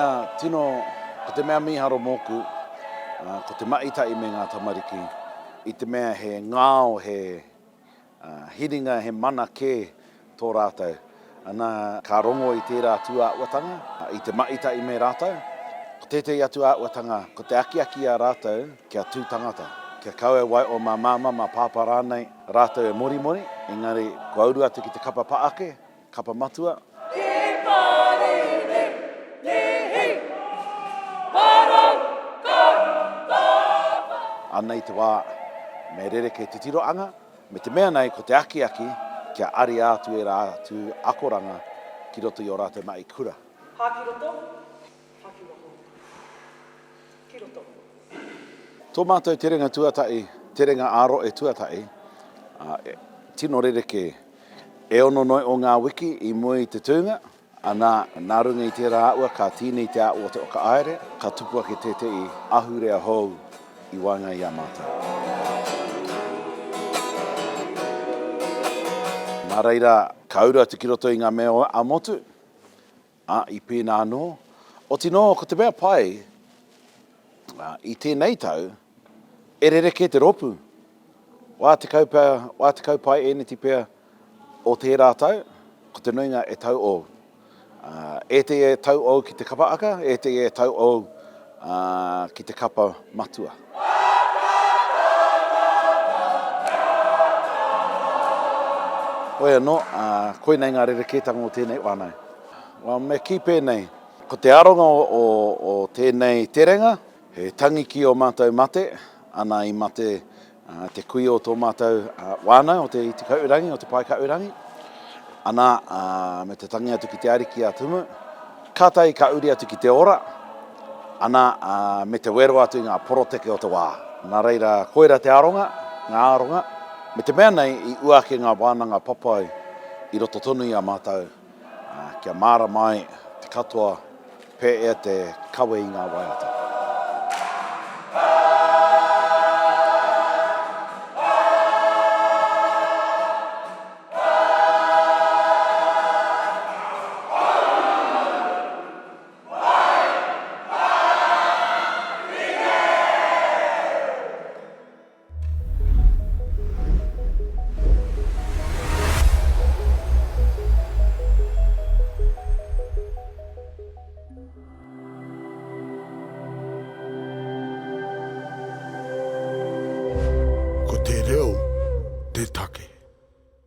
mea tino, ko te mea miharo moku, ko te maitai me ngā tamariki, i te mea he ngāo, he hiringa, he mana kē tō rātou. Ana ka rongo i tērā tuāuatanga, i te maitai me rātou. Ko tētei atu āuatanga, ko te aki a rātou kia tūtangata. Kia kaua wai o mā māma, mā pāpā rānei, rātou e mori, engari ko auru atu ki te kapa paake, kapa matua. Ana i te wā, me rereke te tiroanga, me te mea nei ko te aki, kia ari atu e rātu akoranga ki roto i o rātou mai kura. Hā ki roto? Hā ki roto. Ki roto. Tō mātou terenga tuatai, terenga aro e tuatai, tino rereke e ono noi o ngā wiki i mua i te tūnga, ana nā runga i tērā aua ka tīnei te aua te oka aere, ka tupua ki tētei ahurea hou i wanga i a mātou. Nā reira, ka ura atu ki roto i ngā mea a motu, i pēnā anō. O tino, ko te mea pai, i tēnei tau, e rereke te ropu. Wā te kaupai e neti pēr o tērā tau, ko te nuinga e tau o. E te e tau o ki te kapa aka, e te e tau o ki te kapa matua. Oia no, koe nei ngā rerekētanga o tēnei wānau. Me ki pēnei, ko te aronga o tēnei terenga, he tangi ki o mātou mate, ana i mate te kui o tō mātou wānau o te Iti Kahurangi, o Te Pae Kahurangi. Ana me te tangi atu ki te ariki a tumu, kātai ka uri atu ki te ora, ana me te wero atu i ngā poroteke o te wā. Nā reira, koera te aronga, ngā aronga, me te mea nei i uake ngā wānanga papai i roto tonu i a mātou, kia māra mai te katoa pē ea te kawe i ngā waiata. Ko te reo, te take.